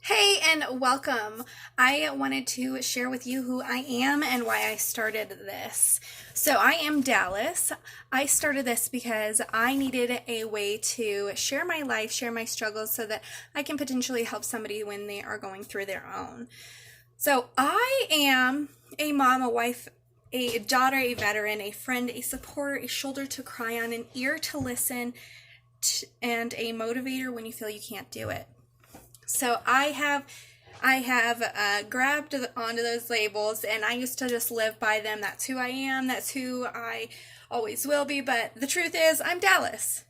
Hey, and welcome. I wanted to share with you who I am and why I started this. So, I am Dallas. I started this because I needed a way to share my life, share my struggles, so that I can potentially help somebody when they are going through their own. So, I am a mom, a wife, a daughter, a veteran, a friend, a supporter, a shoulder to cry on, an ear to listen, and a motivator when you feel you can't do it. So I have grabbed onto those labels, and I used to just live by them. That's who I am. That's who I always will be. But the truth is, I'm Dallas.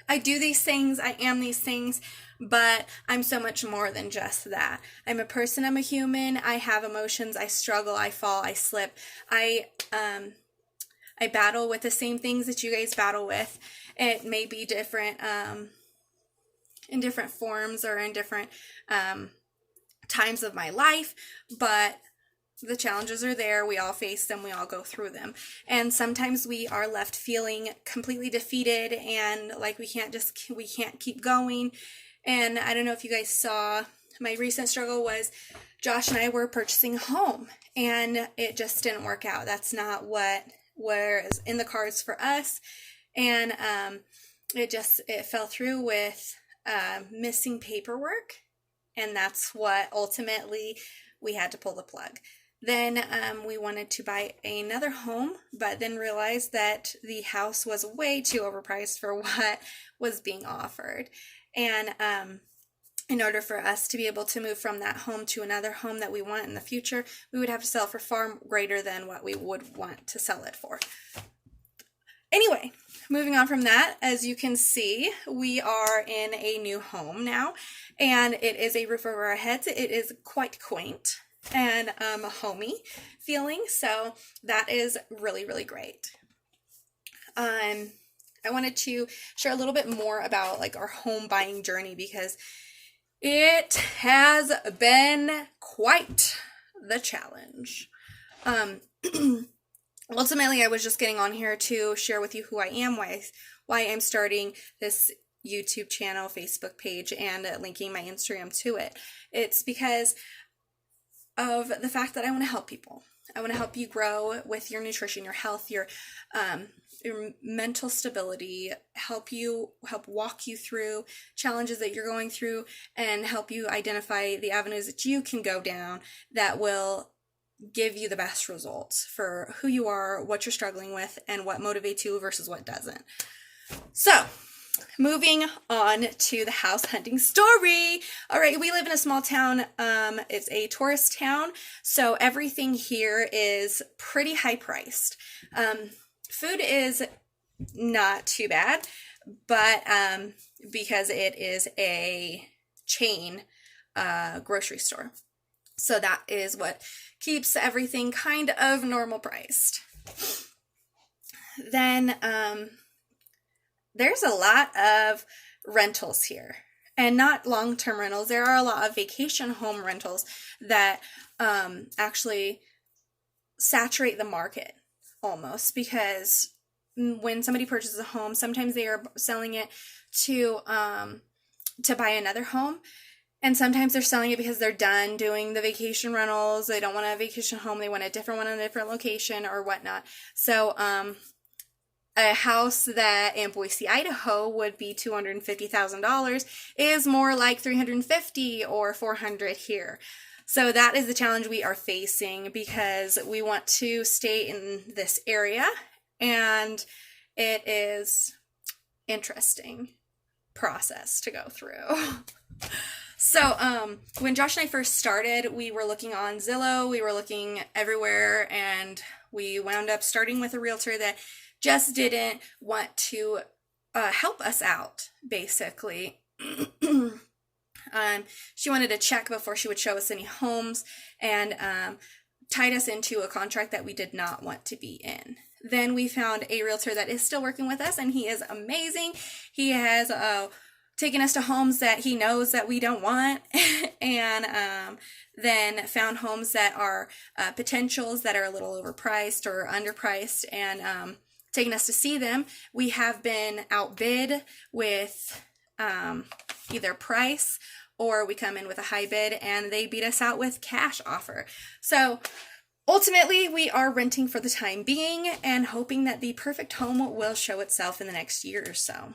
I do these things. I am these things. But I'm so much more than just that. I'm a person. I'm a human. I have emotions. I struggle. I fall. I slip. I battle with the same things that you guys battle with. It may be different. In different forms or in different times of my life, but the challenges are there. We all face them. We all go through them. And sometimes we are left feeling completely defeated and like we can't keep going. And I don't know if you guys saw, my recent struggle was Josh and I were purchasing a home, and it just didn't work out. That's not what was in the cards for us. And it fell through with missing paperwork, and that's what ultimately we had to pull the plug. Then we wanted to buy another home, but then realized that the house was way too overpriced for what was being offered. And in order for us to be able to move from that home to another home that we want in the future, we would have to sell it for far greater than what we would want to sell it for. Anyway, moving on from that, as you can see, we are in a new home now, and it is a roof over our heads. It is quite quaint and homey feeling, so that is really, really great. I wanted to share a little bit more about like our home buying journey because it has been quite the challenge. Ultimately, I was just getting on here to share with you who I am, why I'm starting this YouTube channel, Facebook page, and linking my Instagram to it. It's because of the fact that I want to help people. I want to help you grow with your nutrition, your health, your mental stability, help walk you through challenges that you're going through, and help you identify the avenues that you can go down that will give you the best results for who you are, what you're struggling with, and what motivates you versus what doesn't. So, moving on to the house hunting story. All right, we live in a small town. It's a tourist town, so everything here is pretty high priced. Food is not too bad, but because it is a chain grocery store. So that is what keeps everything kind of normal priced. Then there's a lot of rentals here, and not long-term rentals. There are a lot of vacation home rentals that actually saturate the market almost, because when somebody purchases a home, sometimes they are selling it to buy another home. And sometimes they're selling it because they're done doing the vacation rentals. They don't want a vacation home. They want a different one in a different location or whatnot. So a house that in Boise, Idaho would be $250,000 is more like $350,000 or $400,000 here. So that is the challenge we are facing because we want to stay in this area, and it is interesting process to go through. So, when Josh and I first started, we were looking on Zillow, we were looking everywhere, and we wound up starting with a realtor that just didn't want to help us out, basically. She wanted to check before she would show us any homes, and tied us into a contract that we did not want to be in. Then we found a realtor that is still working with us, and he is amazing. He has taken us to homes that he knows that we don't want, and then found homes that are potentials that are a little overpriced or underpriced, and taken us to see them. We have been outbid with either price or we come in with a high bid and they beat us out with cash offer. So ultimately, we are renting for the time being and hoping that the perfect home will show itself in the next year or so.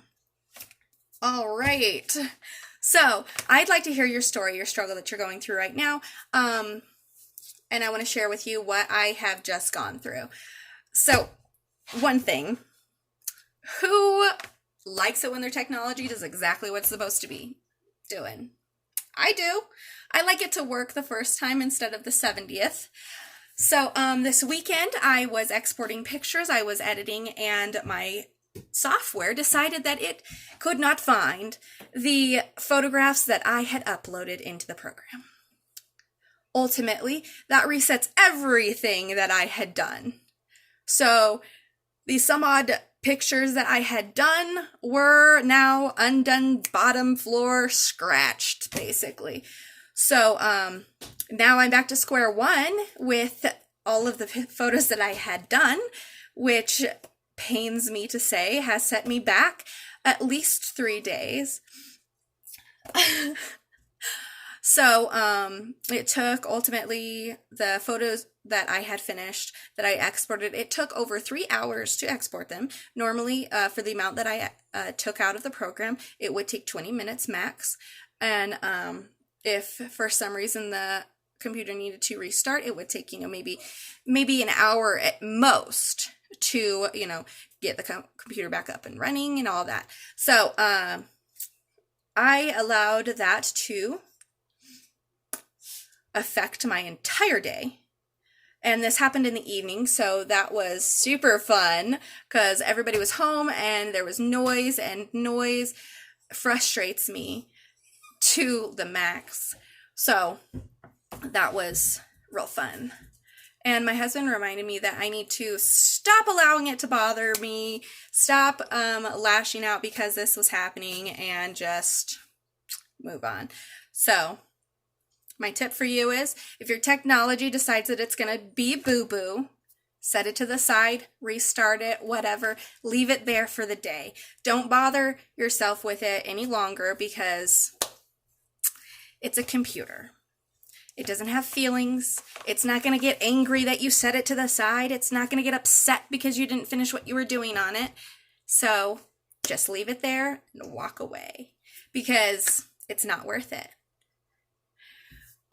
All right. So I'd like to hear your story, your struggle that you're going through right now. And I want to share with you what I have just gone through. So one thing, who likes it when their technology does exactly what it's supposed to be doing? I do. I like it to work the first time instead of the 70th. So this weekend I was exporting pictures, I was editing, and my software decided that it could not find the photographs that I had uploaded into the program. Ultimately, that resets everything that I had done. So the some odd pictures that I had done were now undone, bottom floor scratched, basically. So now I'm back to square one with all of the photos that I had done, which pains me to say has set me back at least 3 days. So it took ultimately the photos that I had finished that I exported. It took over 3 hours to export them. Normally, for the amount that I took out of the program, it would take 20 minutes max. And if for some reason the computer needed to restart, it would take, maybe an hour at most to, get the computer back up and running and all that. So I allowed that to affect my entire day. And this happened in the evening, so that was super fun because everybody was home and there was noise, and noise frustrates me to the max. So that was real fun. And my husband reminded me that I need to stop allowing it to bother me, stop lashing out because this was happening, and just move on. So my tip for you is, if your technology decides that it's going to be boo-boo, set it to the side, restart it, whatever, leave it there for the day. Don't bother yourself with it any longer because it's a computer. It doesn't have feelings. It's not going to get angry that you set it to the side. It's not going to get upset because you didn't finish what you were doing on it. So just leave it there and walk away because it's not worth it.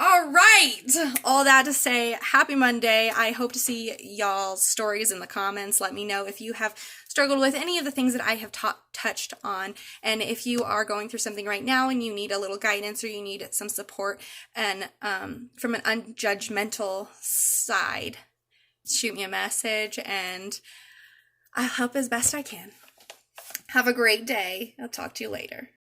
All right, all that to say, happy Monday. I hope to see y'all's stories in the comments. Let me know if you have struggled with any of the things that I have touched on. And if you are going through something right now and you need a little guidance or you need some support and from an unjudgmental side, shoot me a message and I'll help as best I can. Have a great day. I'll talk to you later.